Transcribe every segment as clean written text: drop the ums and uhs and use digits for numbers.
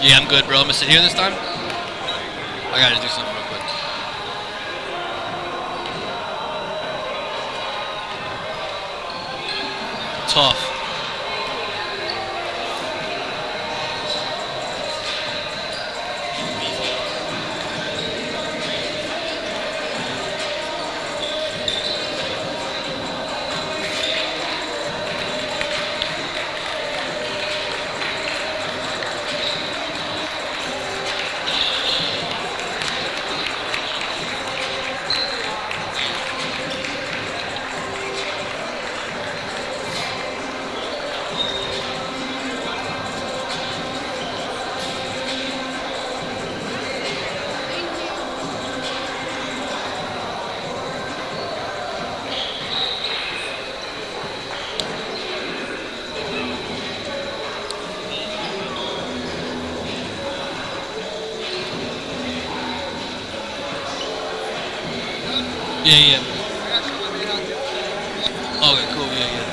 Yeah, I'm good, bro. I'm gonna sit here this time. I gotta do something real quick. Tough. Yeah, yeah. Okay, cool. Yeah, yeah.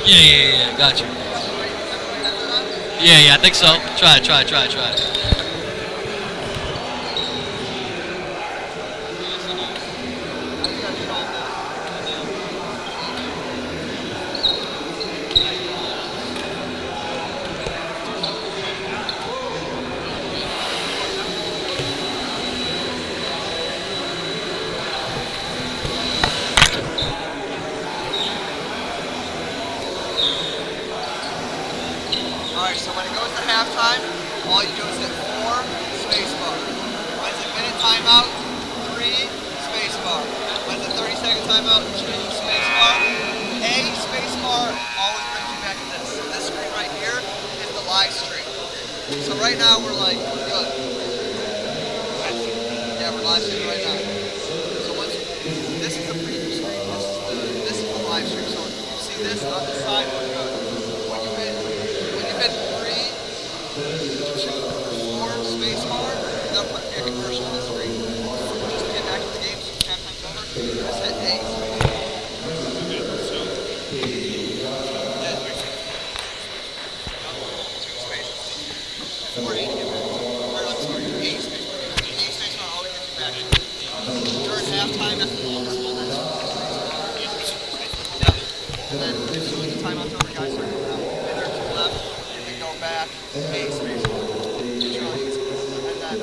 Yeah, yeah, yeah. Got you. Yeah, yeah. I think so. Try, try, try, try. Alright, so when it goes to halftime, all you do is hit 4 spacebar. When it's a minute timeout, 3 spacebar. When it's a 30-second timeout, 2 spacebar. A spacebar always brings you back to this. So this screen right here is the live stream. So right now we're like, good. Yeah, we're live streaming right now. So once this is the preview screen, this is the live stream. So if you see this on the side, we're good. When you hit 3, 2, 4 spacebar, they'll put your commercial on the screen. Just to get back to the game, so halftime's over, just hit A. Or A to get back. Or I'm sorry, A spacebar. A spacebar always gets you back. During halftime, that's the longest hold that's Yep. And then as soon as the timeout's over, guys start going out. Minute or 2 left, you can go back, A spacebar. It's really easy. And then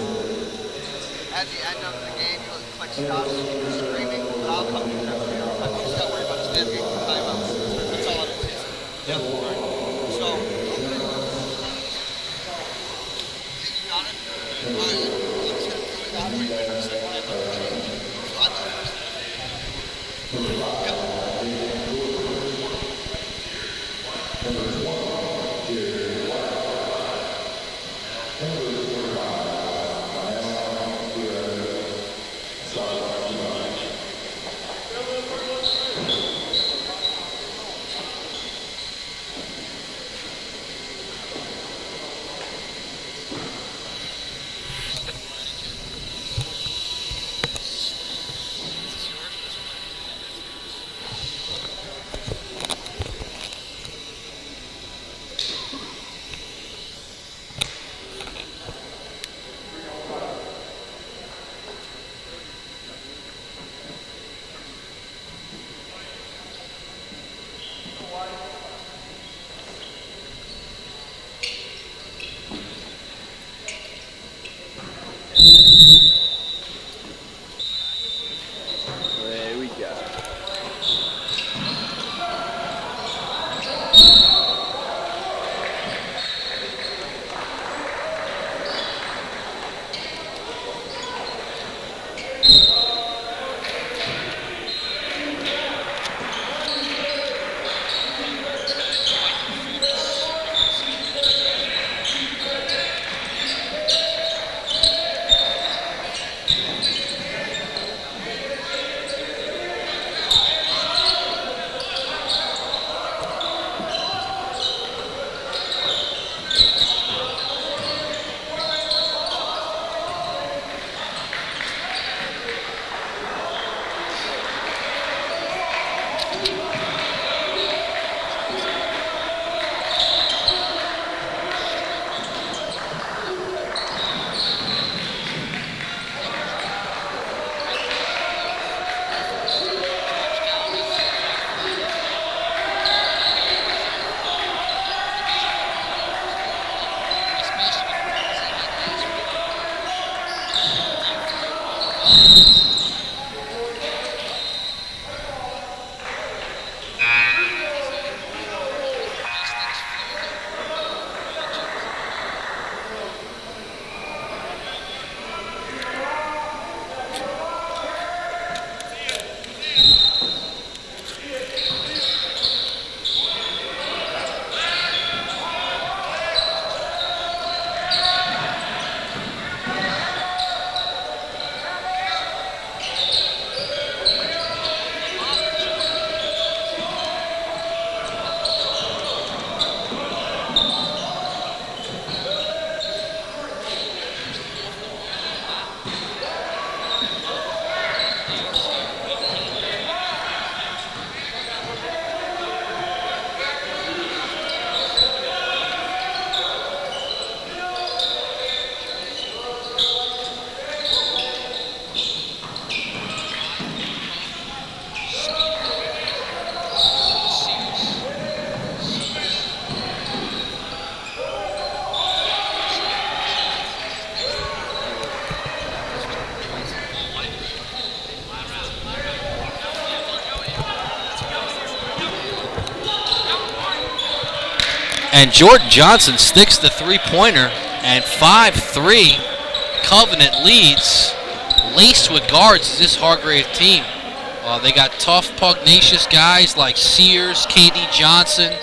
at the end of the game, you click stop screaming, but I'll come in there for you. You just gotta worry about just navigating the timeouts. That's all it is. Yep. So, you got it? Alright, I'm just gonna do it that way. So I thought first. Yep. There we go. And Jordan Johnson sticks the three-pointer, and 5-3 Covenant leads. Laced with guards is this Hargrave team. They got tough, pugnacious guys like Sears, KD Johnson.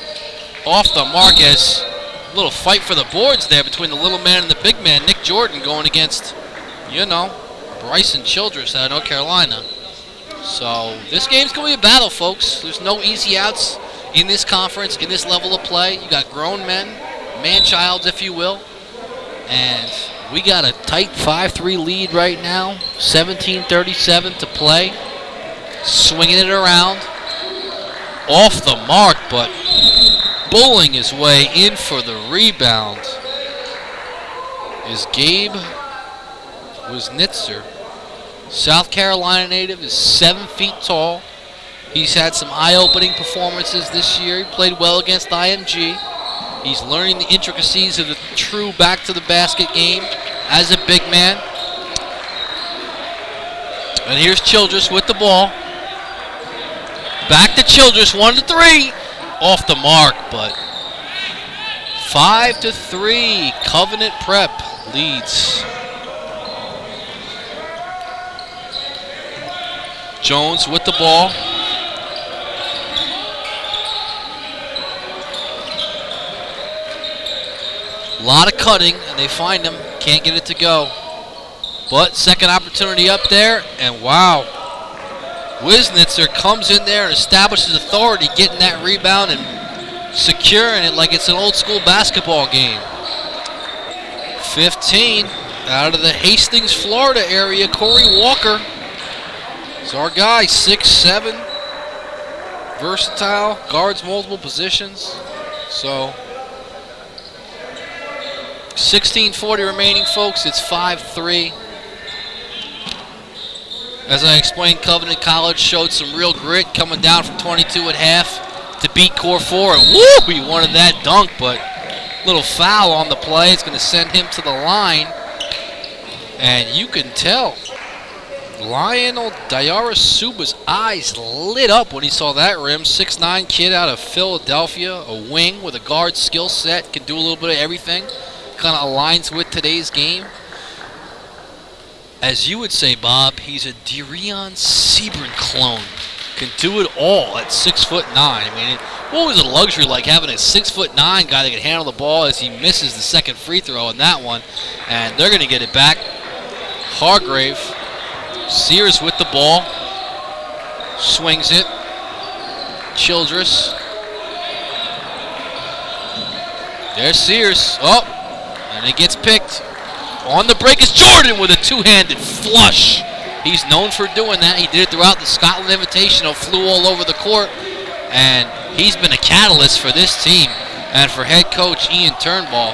Off the mark as a little fight for the boards there between the little man and the big man. Nick Jordan going against, Bryson Childress out of North Carolina. So this game's going to be a battle, folks. There's no easy outs in this conference, in this level of play. You got grown men, man-childs, if you will. And we got a tight 5-3 lead right now. 17:37 to play. Swinging it around. Off the mark, but bullying his way in for the rebound is Gabe Wisnitzer. South Carolina native, is 7 feet tall. He's had some eye-opening performances this year. He played well against IMG. He's learning the intricacies of the true back-to-the-basket game as a big man. And here's Childress with the ball. Back to Childress, 1-3. Off the mark, but 5-3. Covenant Prep leads. Jones with the ball. A lot of cutting, and they find him. Can't get it to go. But second opportunity up there, and wow. Wisnitzer comes in there and establishes authority, getting that rebound and securing it like it's an old school basketball game. 15 out of the Hastings, Florida area, Corey Walker. It's our guy, 6'7", versatile, guards multiple positions. So 16:40 remaining, folks. It's 5-3. As I explained, Covenant College showed some real grit, coming down from 22 at half to beat Core 4. And woo, he wanted that dunk, but little foul on the play. It's going to send him to the line. And you can tell Lionel Diarra-Suba's eyes lit up when he saw that rim. 6'9" kid out of Philadelphia, a wing with a guard skill set, can do a little bit of everything. Kind of aligns with today's game. As you would say, Bob, he's a Deion Sebring clone. Can do it all at 6'9". I mean, what was a luxury like having a 6'9" guy that can handle the ball as he misses the second free throw on that one. And they're going to get it back. Hargrave. Sears with the ball. Swings it. Childress. There's Sears. Oh, and it gets picked. On the break is Jordan with a two-handed flush. He's known for doing that. He did it throughout the Scotland Invitational, flew all over the court, and he's been a catalyst for this team and for head coach Ian Turnbull.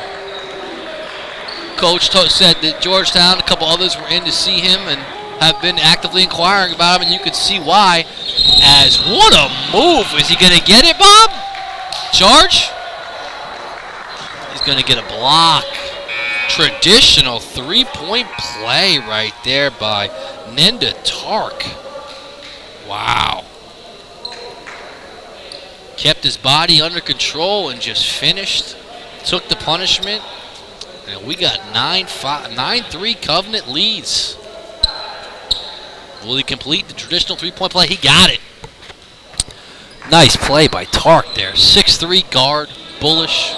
Coach said that Georgetown, a couple others were in to see him and have been actively inquiring about him, and you can see why. As what a move. Is he going to get it, Bob? Charge? He's going to get a block. Traditional three-point play right there by Nenda Tark. Wow. Kept his body under control and just finished. Took the punishment. And we got 9-3 Covenant leads. Will he complete the traditional three-point play? He got it. Nice play by Tark there. 6'3 guard, bullish.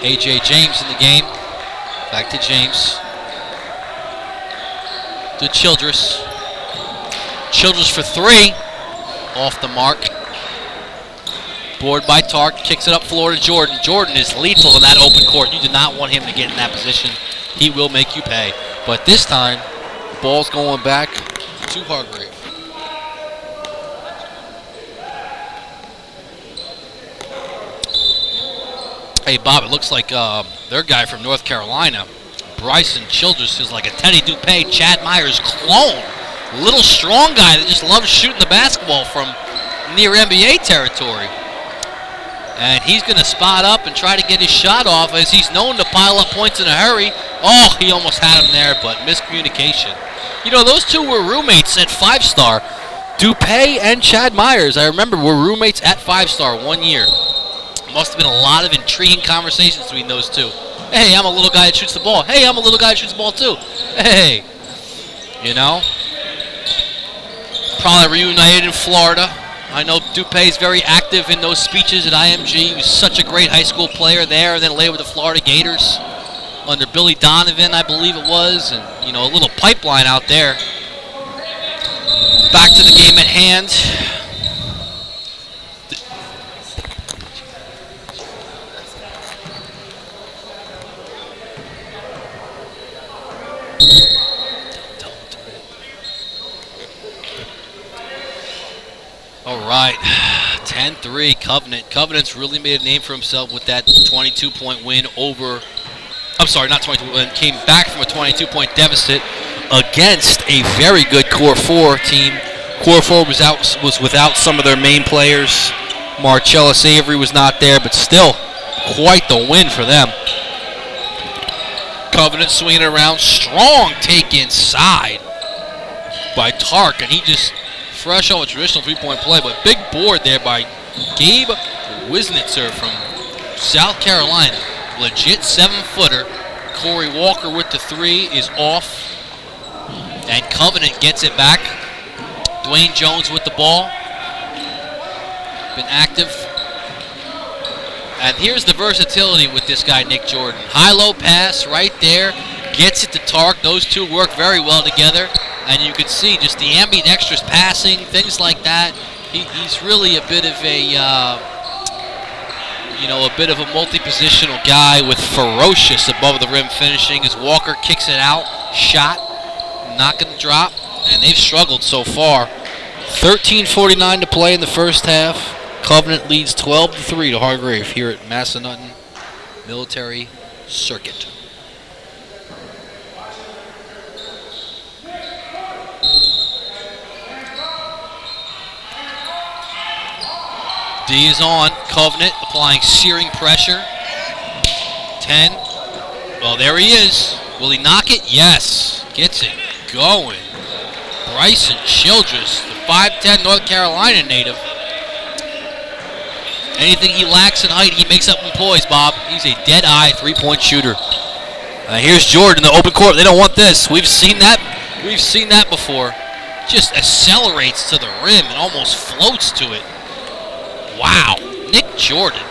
A.J. James in the game. Back to James. To Childress. Childress for three. Off the mark. Board by Tark. Kicks it up floor to Jordan. Jordan is lethal in that open court. You do not want him to get in that position. He will make you pay. But this time, the ball's going back to Hargrave. Hey, Bob, it looks like their guy from North Carolina, Bryson Childress, is like a Teddy Dupay, Chad Myers clone. Little strong guy that just loves shooting the basketball from near NBA territory. And he's going to spot up and try to get his shot off, as he's known to pile up points in a hurry. Oh, he almost had him there, but miscommunication. You know, those two were roommates at 5-star. DuPay and Chad Myers, I remember, were roommates at 5-star one year. Must have been a lot of intriguing conversations between those two. Hey, I'm a little guy that shoots the ball. Hey, I'm a little guy that shoots the ball too. Hey, you know? Probably reunited in Florida. I know DuPay is very active in those speeches at IMG. He was such a great high school player there, and then later with the Florida Gators under Billy Donovan, I believe it was, and you know, a little pipeline out there. Back to the game at hand. All right, 10-3 Covenant. Covenant's really made a name for himself with that 22-point win over, I'm sorry, not 22, came back from a 22-point deficit against a very good Core 4 team. Core 4 was without some of their main players. Marcellus Avery was not there, but still quite the win for them. Covenant swinging around, strong take inside by Tark, and he just fresh off a traditional three-point play, but big board there by Gabe Wisnitzer from South Carolina. Legit 7-footer. Corey Walker with the three is off, and Covenant gets it back. Dwayne Jones with the ball. Been active. And here's the versatility with this guy, Nick Jordan. High-low pass right there. Gets it to Tark. Those two work very well together. And you can see just the ambient extras passing, things like that. He's really a bit of a, multi-positional guy with ferocious above-the-rim finishing as Walker kicks it out. Shot. Not going to drop. And they've struggled so far. 13:49 to play in the first half. Covenant leads 12-3 to Hargrave here at Massanutten Military Circuit. D is on. Covenant applying searing pressure. 10. Well, there he is. Will he knock it? Yes. Gets it going. Bryson Childress, the 5'10 North Carolina native. Anything he lacks in height, he makes up in poise, Bob. He's a dead-eye three-point shooter. Here's Jordan, the open court. They don't want this. We've seen that. We've seen that before. Just accelerates to the rim and almost floats to it. Wow. Nick Jordan.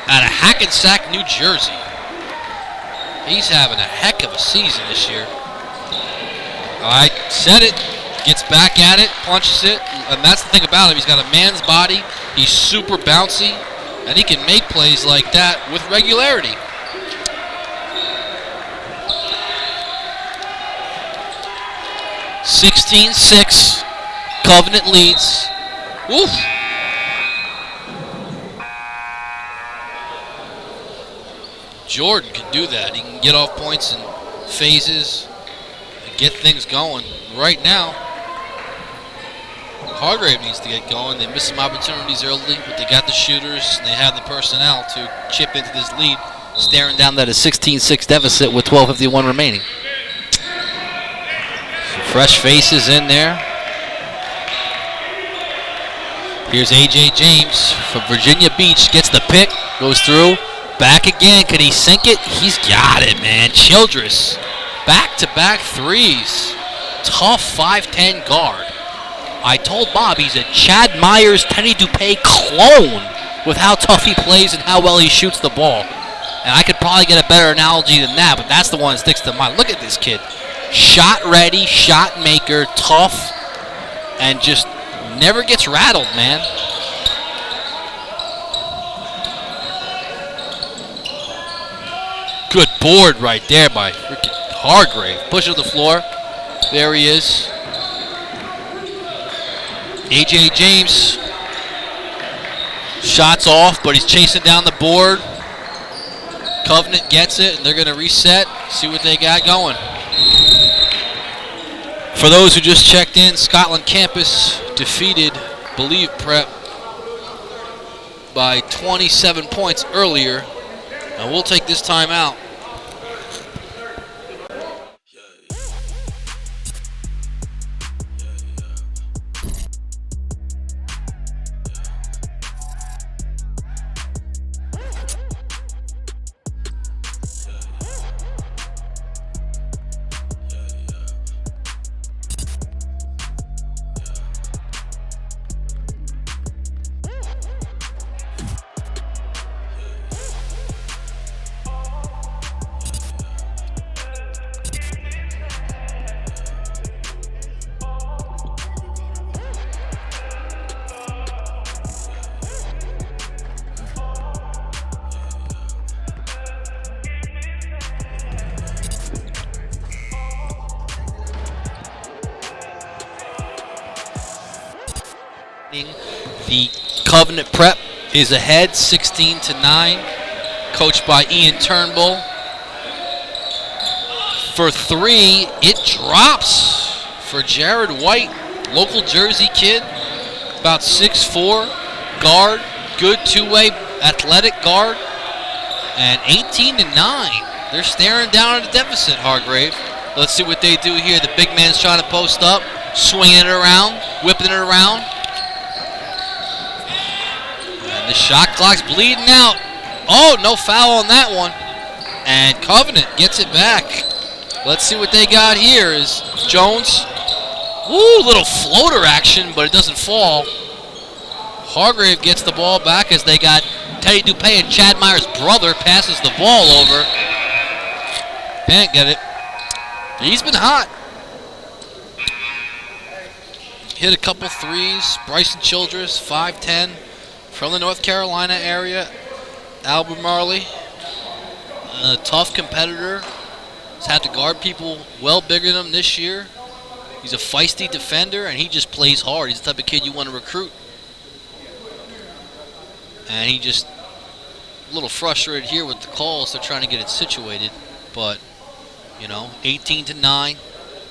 Out of Hackensack, New Jersey. He's having a heck of a season this year. All right, set it. Gets back at it, punches it, and that's the thing about him. He's got a man's body. He's super bouncy, and he can make plays like that with regularity. (16-6). Covenant leads. Woof. Jordan can do that. He can get off points in phases and get things going. Right now, Hargrave needs to get going. They missed some opportunities early, but they got the shooters and they have the personnel to chip into this lead, staring down that a 16-6 deficit with 12:51 remaining. Some fresh faces in there. Here's A.J. James from Virginia Beach. Gets the pick, goes through. Back again. Can he sink it? He's got it, man. Childress. Back-to-back threes. Tough 5'10 guard. I told Bob he's a Chad Myers, Teddy DuPay clone with how tough he plays and how well he shoots the ball. And I could probably get a better analogy than that, but that's the one that sticks to mind. Look at this kid. Shot ready, shot maker, tough, and just never gets rattled, man. Good board right there by freaking Hargrave. Push to the floor. There he is. A.J. James. Shots off, but he's chasing down the board. Covenant gets it, and they're going to reset, see what they got going. For those who just checked in, Scotland campus defeated Believe Prep by 27 points earlier. And we'll take this time out. The Covenant Prep is ahead 16-9, coached by Ian Turnbull. For three, it drops for Jared White, local Jersey kid, about 6'4", guard, good two-way athletic guard, and 18-9. They're staring down at a deficit, Hargrave. Let's see what they do here. The big man's trying to post up, swinging it around, whipping it around. And the shot clock's bleeding out. Oh, no foul on that one. And Covenant gets it back. Let's see what they got here. Is Jones. Ooh, little floater action, but it doesn't fall. Hargrave gets the ball back as they got Teddy Dupay and Chad Meyer's brother passes the ball over. Can't get it. He's been hot. Hit a couple threes. Bryson Childress, 5'10", from the North Carolina area. Albert Marley, a tough competitor. He's had to guard people well bigger than him this year. He's a feisty defender, and he just plays hard. He's the type of kid you want to recruit. And he just a little frustrated here with the calls. They're trying to get it situated. But, 18-9,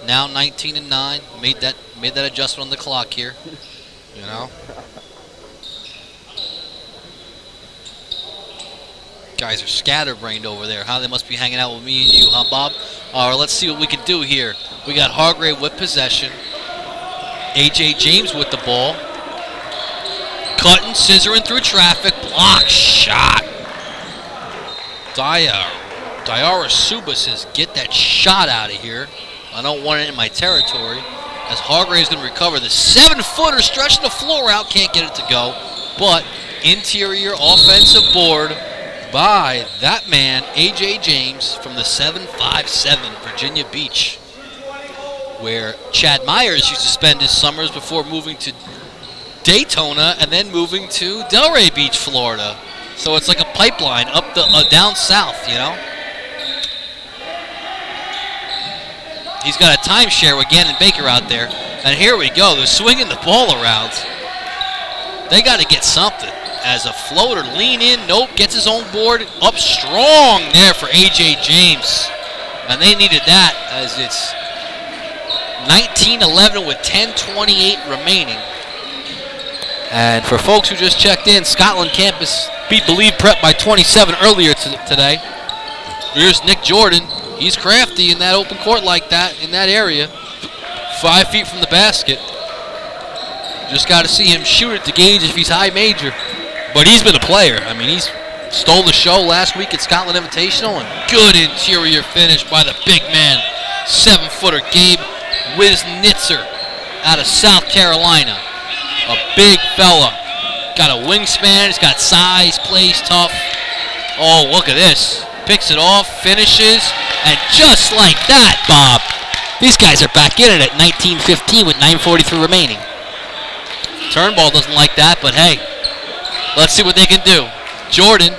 now 19-9. Made that adjustment on the clock here. Guys are scatterbrained over there, huh? They must be hanging out with me and you, huh, Bob? All right, let's see what we can do here. We got Hargrave with possession. A.J. James with the ball. Cutting, scissoring through traffic. Block shot. Diarra Suba says, get that shot out of here. I don't want it in my territory. As Hargrave's going to recover the 7-footer, stretching the floor out. Can't get it to go. But interior offensive board by that man, A.J. James, from the 757 Virginia Beach, where Chad Myers used to spend his summers before moving to Daytona and then moving to Delray Beach, Florida. So it's like a pipeline up the down south, He's got a timeshare with Gannon Baker out there. And here we go. They're swinging the ball around. They got to get something. As a floater, lean in, nope, gets his own board, up strong there for A.J. James. And they needed that as it's 19-11 with 10:28 remaining. And for folks who just checked in, Scotland campus beat Believe Prep by 27 earlier today. Here's Nick Jordan. He's crafty in that open court like that, in that area. 5 feet from the basket. Just got to see him shoot it to gauge if he's high major. But he's been a player. I mean, he's stole the show last week at Scotland Invitational, and good interior finish by the big man, 7-footer Gabe Wisnitzer out of South Carolina. A big fella. Got a wingspan, he's got size, plays tough. Oh, look at this. Picks it off, finishes, and just like that, Bob, these guys are back in it at 19-15 with 9:43 remaining. Turnbull doesn't like that, but hey, let's see what they can do. Jordan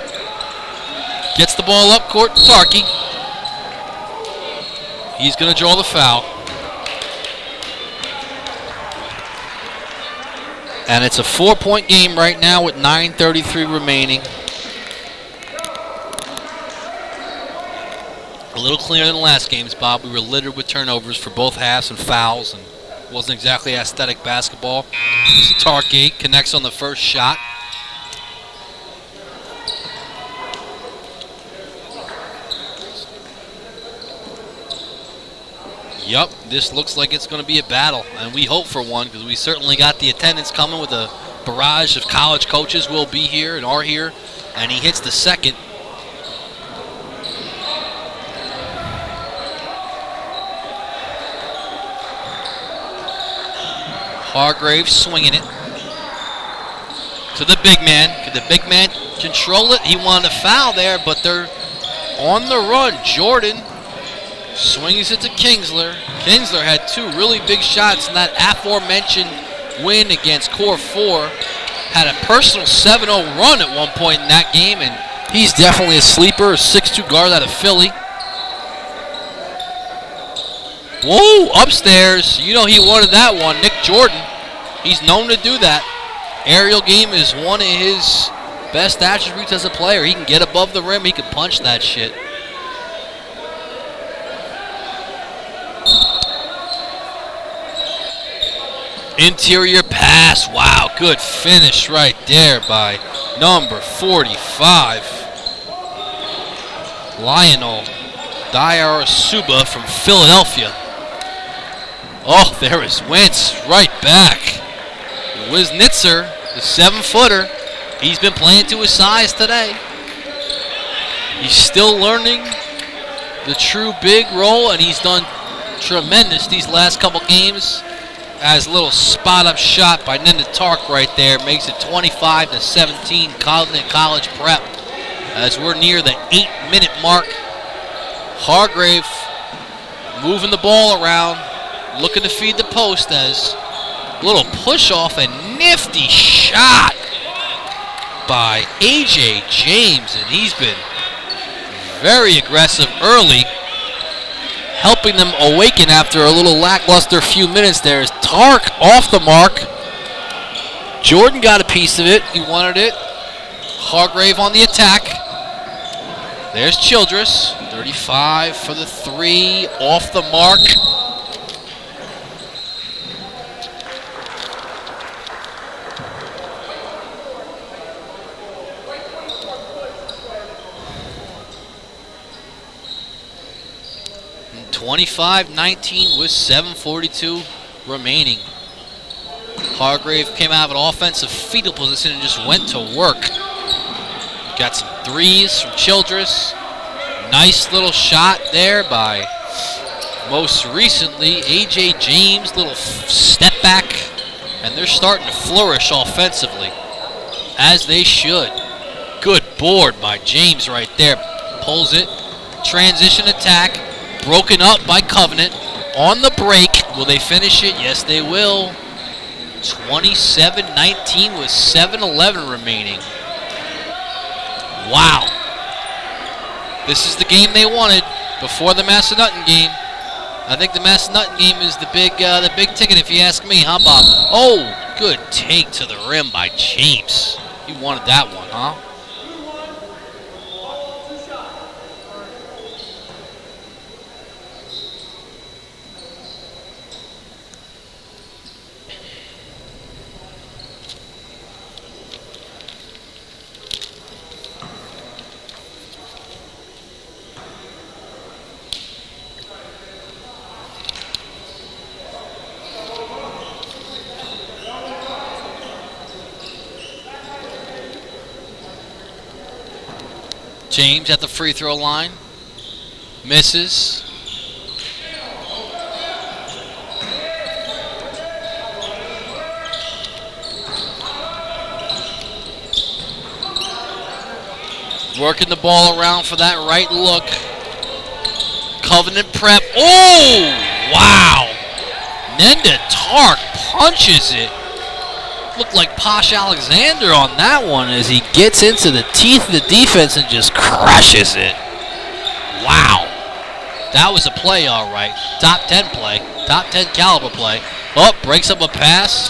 gets the ball up court to Tarkey. He's going to draw the foul. And it's a 4-point game right now with 9:33 remaining. A little cleaner than the last games, Bob. We were littered with turnovers for both halves and fouls, and it wasn't exactly aesthetic basketball. Tarkey connects on the first shot. Yep, this looks like it's going to be a battle, and we hope for one because we certainly got the attendance coming with a barrage of college coaches will be here and are here, and he hits the second. Hargrave swinging it to the big man. Could the big man control it? He wanted a foul there, but they're on the run. Jordan swings it to Kingsler. Kingsler had 2 really big shots in that aforementioned win against Core 4. Had a personal 7-0 run at one point in that game, and he's definitely a sleeper, a 6'2 guard out of Philly. Whoa, upstairs. You know he wanted that one. Nick Jordan. He's known to do that. Aerial game is one of his best attributes as a player. He can get above the rim. He can punch that shit. Interior pass. Wow, good finish right there by number 45. Lionel Diarasuba from Philadelphia. Oh, there is Wentz right back. Wisnitzer, the 7-footer, he's been playing to his size today. He's still learning the true big role, and he's done tremendous these last couple games. As a little spot-up shot by Nenda Tark right there makes it 25-17 Covenant College Prep. As we're near the 8-minute mark, Hargrave moving the ball around, looking to feed the post as a little push-off and nifty shot by A.J. James, and he's been very aggressive early, helping them awaken after a little lackluster few minutes. There's Tark off the mark. Jordan got a piece of it. He wanted it. Hargrave on the attack. There's Childress. 35 for the 3. Off the mark. And 25-19 with 7:42 remaining. Hargrave came out of an offensive fetal position and just went to work. Got some threes from Childress. Nice little shot there by, most recently, A.J. James. Little step back. And they're starting to flourish offensively, as they should. Good board by James right there. Pulls it. Transition attack. Broken up by Covenant. On the break. Will they finish it? Yes, they will. 27-19 with 7:11 remaining. Wow. This is the game they wanted before the Massanutten game. I think the Massanutten game is the big ticket, if you ask me, huh, Bob? Oh, good take to the rim by James. You wanted that one, huh? James at the free throw line. Misses. Working the ball around for that right look. Covenant Prep. Oh, wow. Nenda Tark punches it. Looked like Posh Alexander on that one as he gets into the teeth of the defense and just crushes it. Wow. That was a play, all right. Top 10 play. Top 10 caliber play. Oh, breaks up a pass.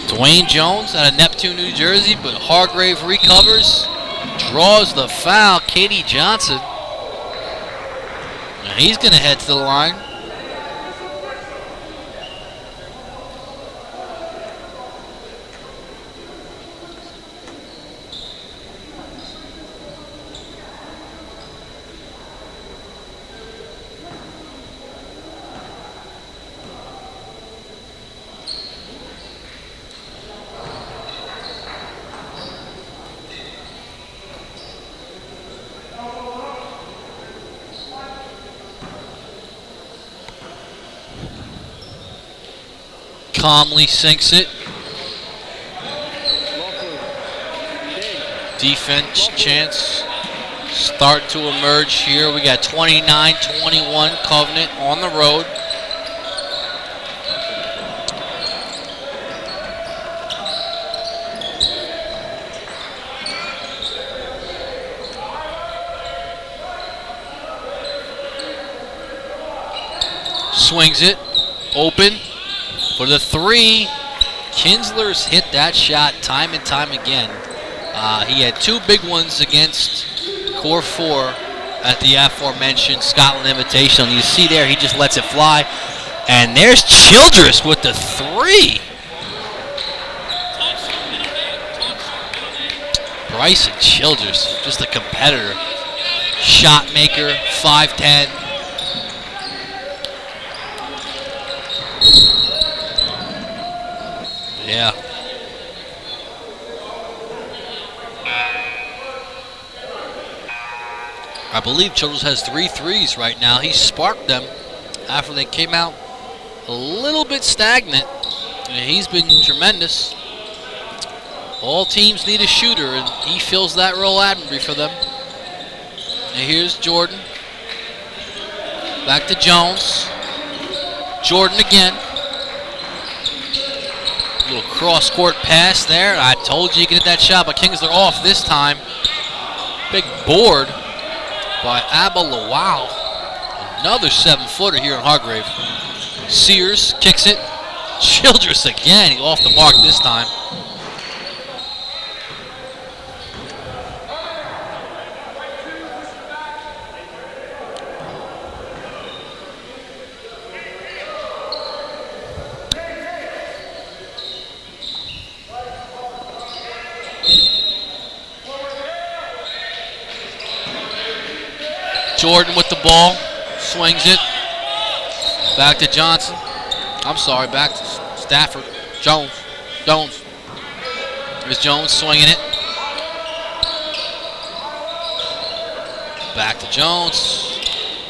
Dwayne Jones out of Neptune, New Jersey, but Hargrave recovers. Draws the foul. Katie Johnson. Now he's going to head to the line. Calmly sinks it. Defense chance start to emerge here. We got 29-21 Covenant on the road. Swings it. Open. For the 3, Kinsler's hit that shot time and time again. He had 2 big ones against Core 4 at the aforementioned Scotland Invitational. You see there, he just lets it fly. And there's Childress with the 3. Bryson Childress, just a competitor. Shot maker, 5'10". Yeah. I believe Childress has 3 threes right now. He sparked them after they came out a little bit stagnant. And he's been tremendous. All teams need a shooter, and he fills that role admirably for them. And here's Jordan. Back to Jones. Jordan again. Little cross-court pass there. I told you you could hit that shot, but Kingsler off this time. Big board by Abalawau. Another 7-footer here in Hargrave. Sears kicks it. Childress again. He's off the mark this time. Jordan with the ball, swings it. Back to Johnson. I'm sorry, back to Stafford. Jones. There's Jones swinging it. Back to Jones.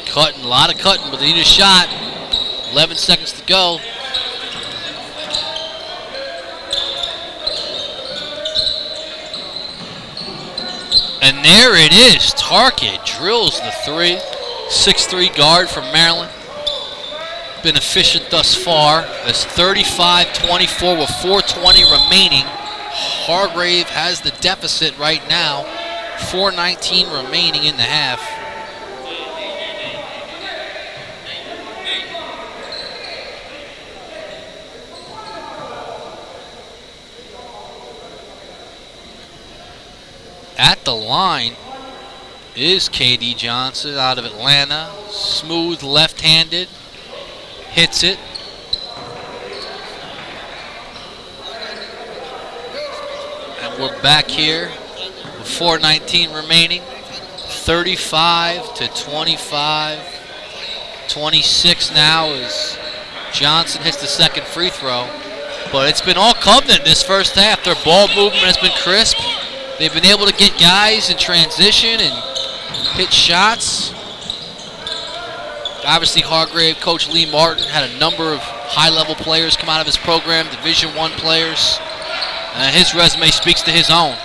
Cutting, a lot of cutting, but they need a shot. 11 seconds to go. And there it is. Tarkett drills the 3. 6'3" guard from Maryland. Been efficient thus far. That's 35-24 with 4:20 remaining. Hargrave has the deficit right now. 4:19 remaining in the half. At the line is KD Johnson out of Atlanta. Smooth left-handed. Hits it. And we're back here with 4:19 remaining. 35-25. 26 now as Johnson hits the second free throw. But it's been all Covenant this first half. Their ball movement has been crisp. They've been able to get guys in transition and hit shots. Obviously, Hargrave, Coach Lee Martin, had a number of high-level players come out of his program, Division I players. His resume speaks to his own.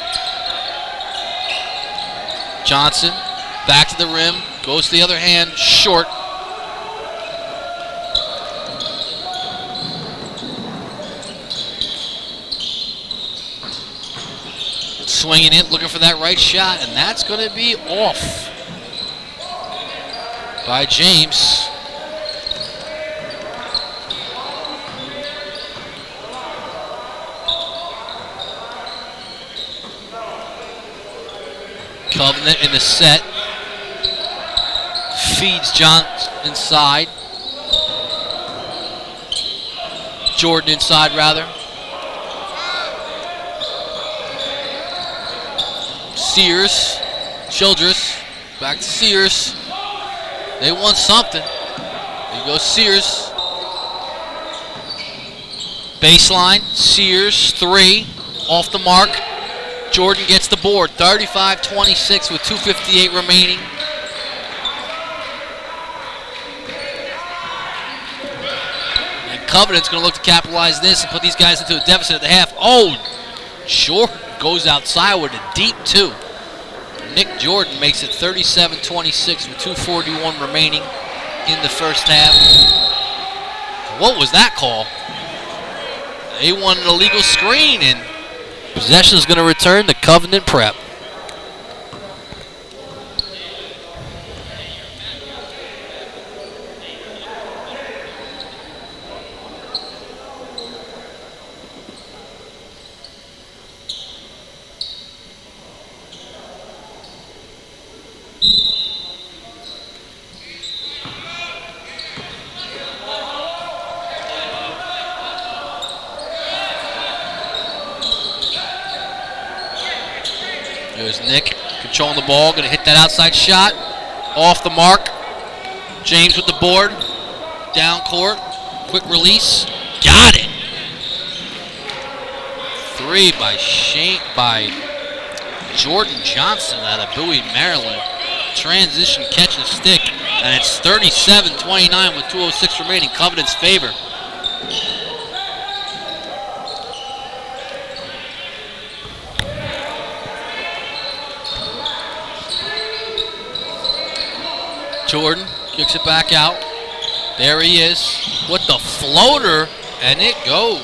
Johnson, back to the rim, goes to the other hand, short. Swinging it, looking for that right shot, and that's going to be off by James. Covenant in the set. Feeds Johnson inside. Jordan inside, rather. Sears, Childress, back to Sears. They want something. There goes Sears. Baseline, Sears, 3, off the mark. Jordan gets the board, 35-26 with 2:58 remaining. And Covenant's going to look to capitalize this and put these guys into a deficit at the half. Oh, Jordan goes outside with a deep 2. Nick Jordan makes it 37-26 with 2:41 remaining in the first half. What was that call? They won an illegal screen, and possession is going to return to Covenant Prep. There's Nick controlling the ball, going to hit that outside shot. Off the mark. James with the board. Down court. Quick release. Got it. 3 by Jordan Johnson out of Bowie, Maryland. Transition catch and stick. And it's 37-29 with 2:06 remaining. Covenant's favor. Jordan kicks it back out. There he is with the floater, and it goes.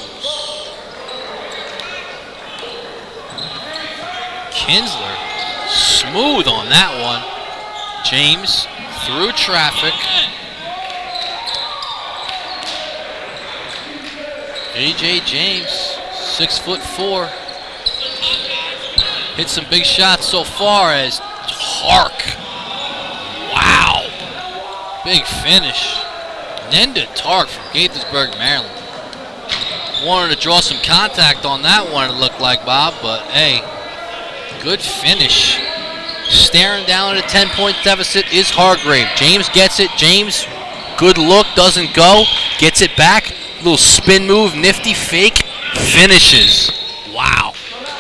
Kinsler smooth on that one. James through traffic. AJ James, 6'4". Hit some big shots so far as Hark. Wow. Big finish. Nenda Tark from Gaithersburg, Maryland. Wanted to draw some contact on that one, it looked like, Bob, but hey, good finish. Staring down at a 10-point deficit is Hargrave. James gets it. James, good look, doesn't go. Gets it back. Little spin move, nifty fake, finishes. Wow.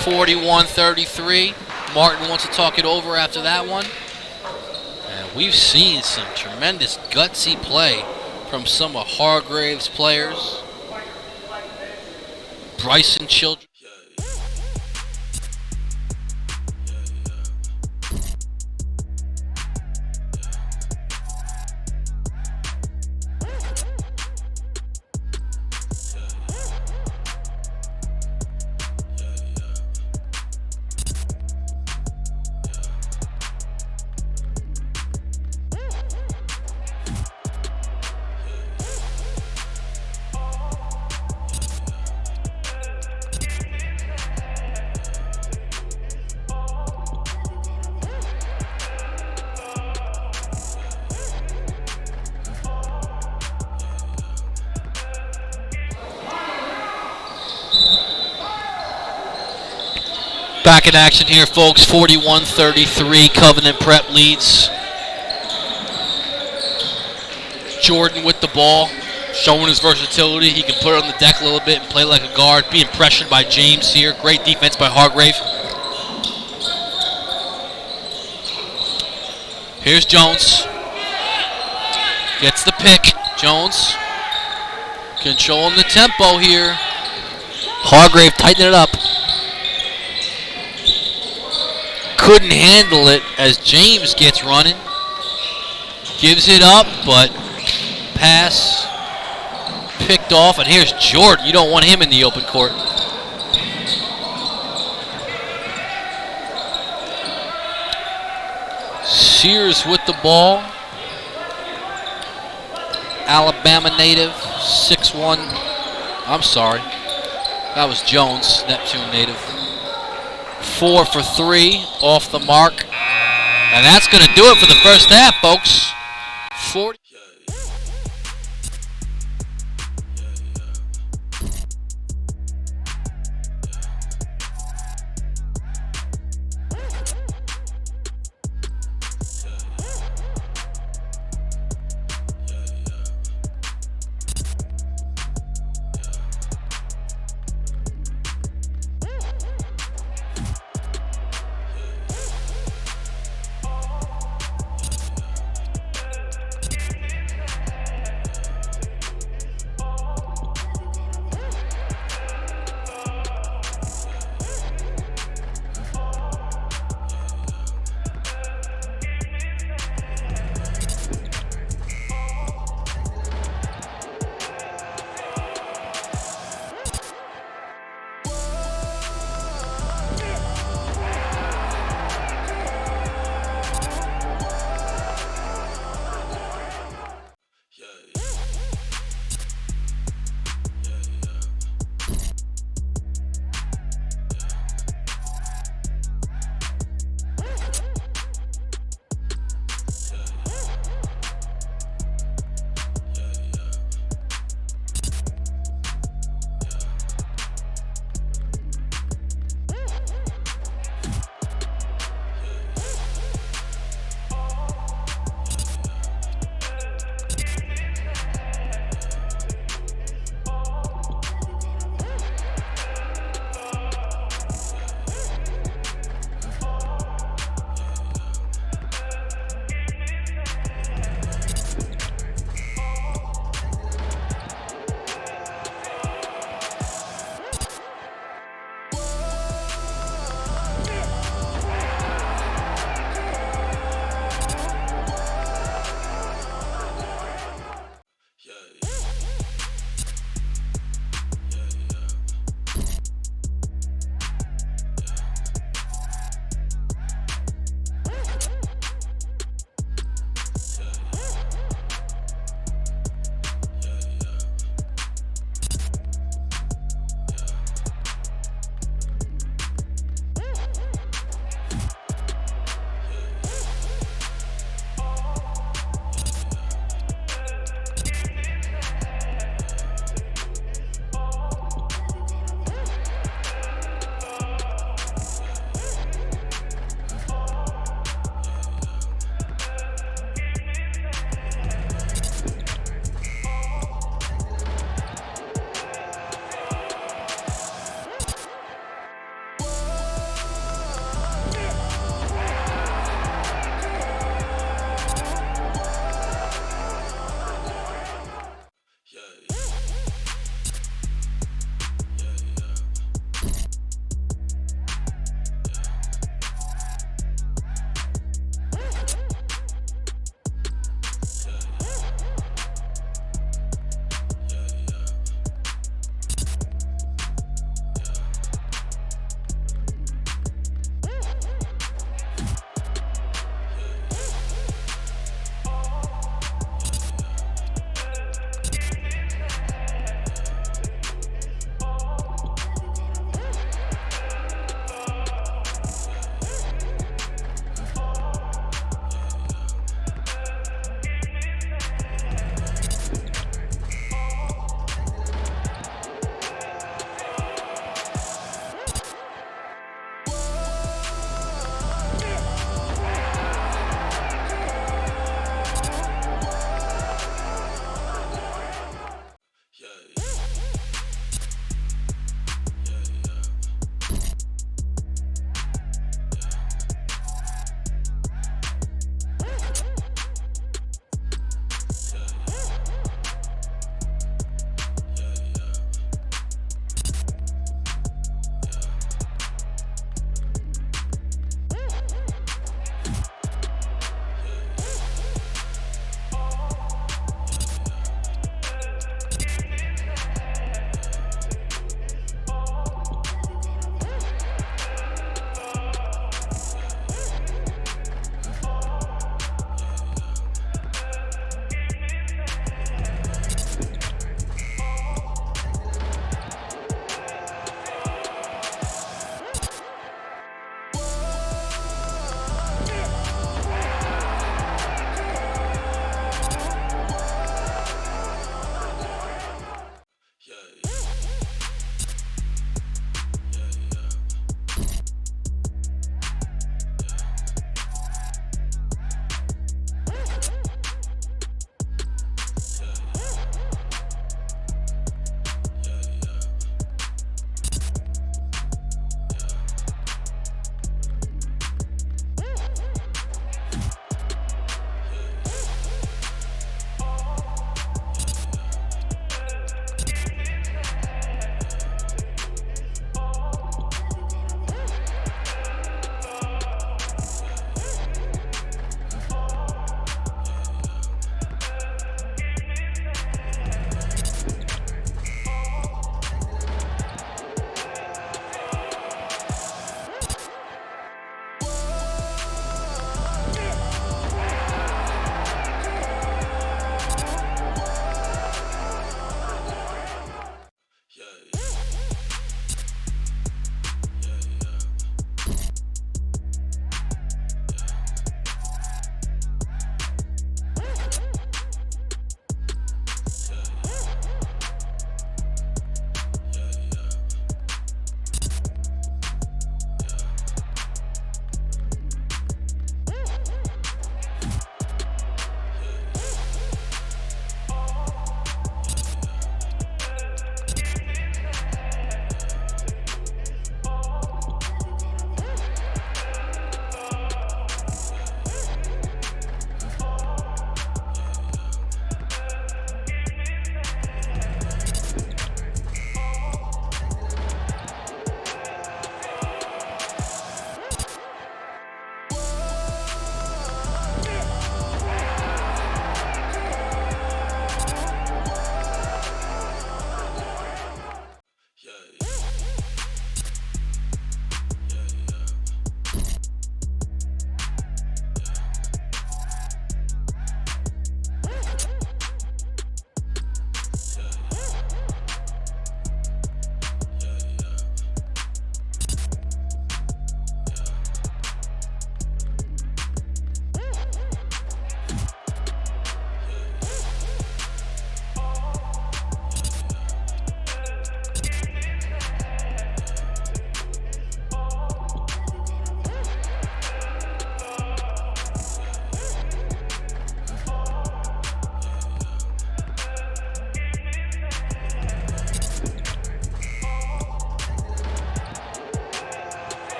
41-33. Martin wants to talk it over after that one. And we've seen some tremendous gutsy play from some of Hargrave's players. Bryson Children. Back in action here, folks. 41-33. Covenant Prep leads. Jordan with the ball, showing his versatility. He can put it on the deck a little bit and play like a guard. Being pressured by James here. Great defense by Hargrave. Here's Jones. Gets the pick. Jones controlling the tempo here. Hargrave tightening it up. Couldn't handle it as James gets running. Gives it up, but pass picked off. And here's Jordan. You don't want him in the open court. Sears with the ball. Alabama native, 6'1". I'm sorry. That was Jones, Neptune native. 4 for 3 off the mark. And that's going to do it for the first half, folks. 40.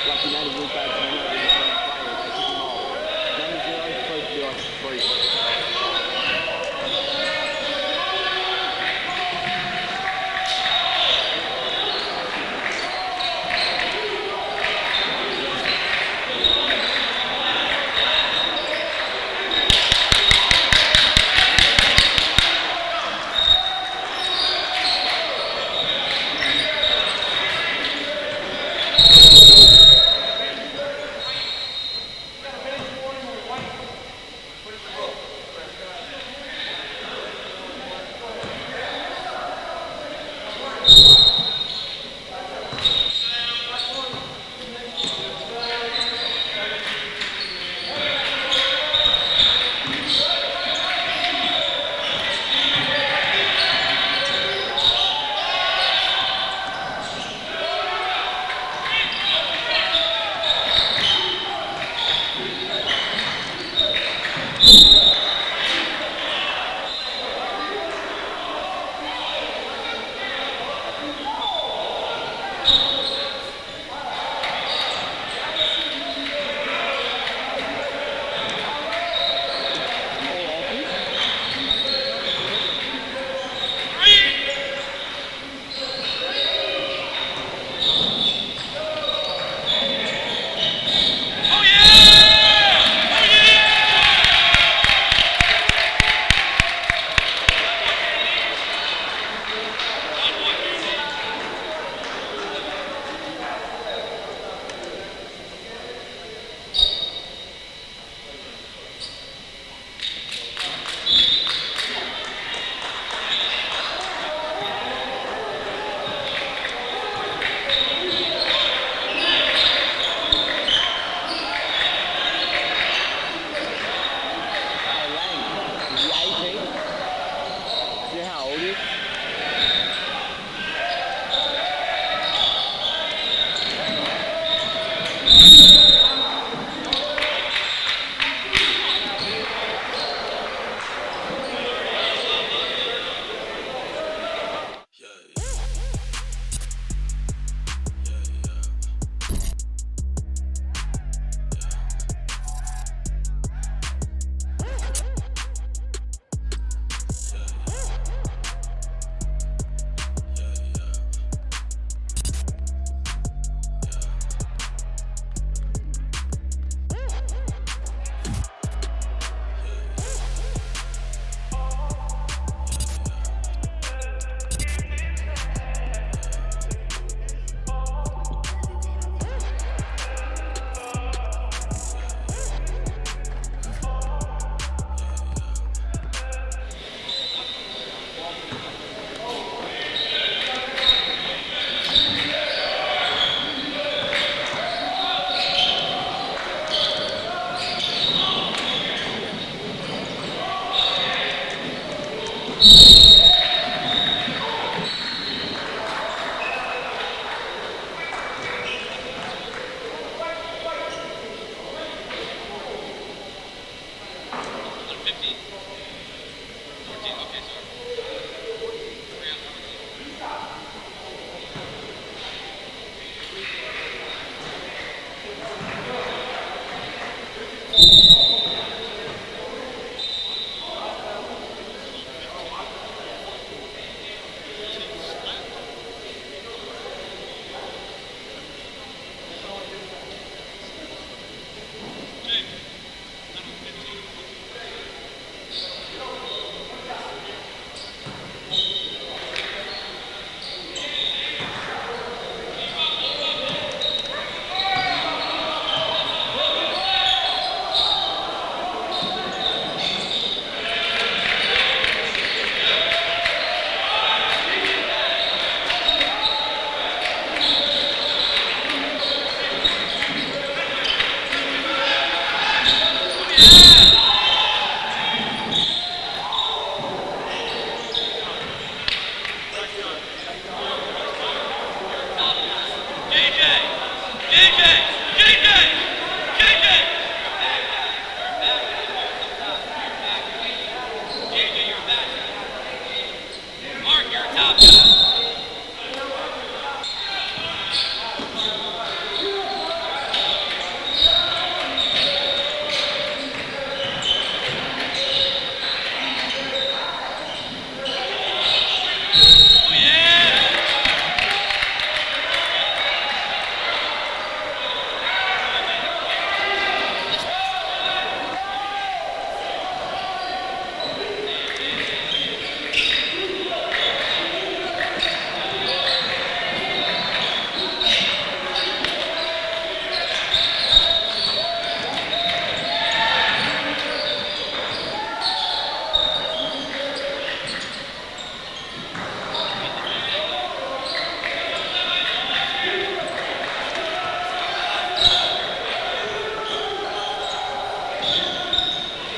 like he made a real bad penalty and he didn't play it, they took him off. Number 0 is supposed to be like free.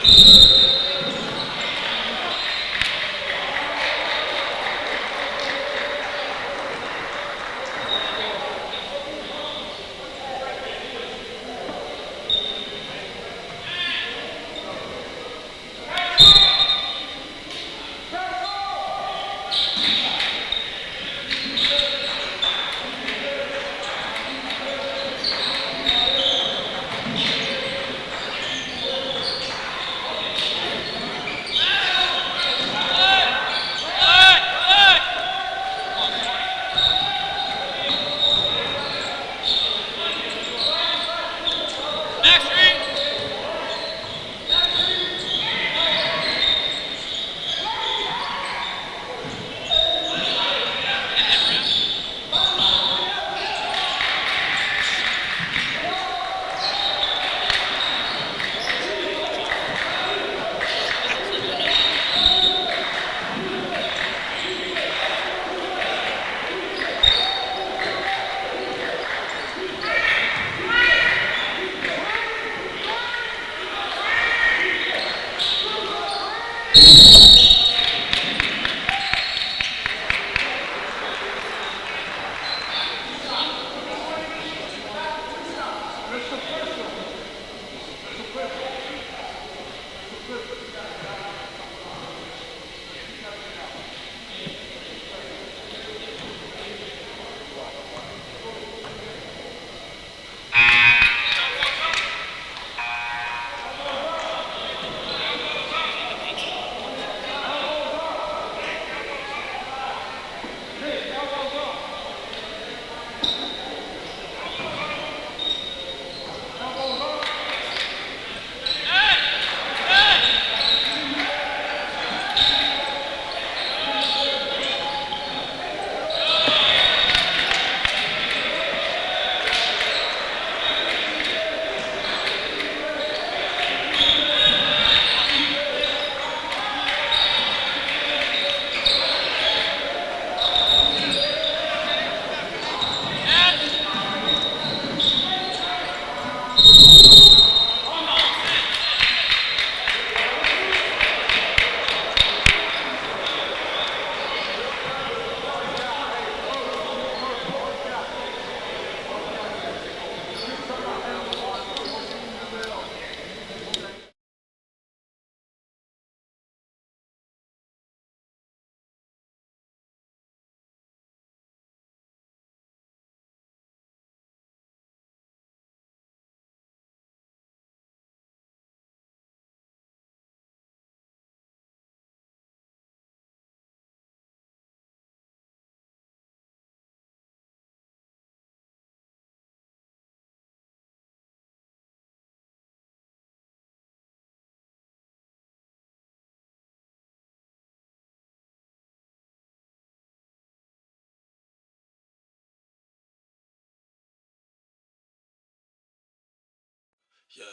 Yeah, yeah, yeah,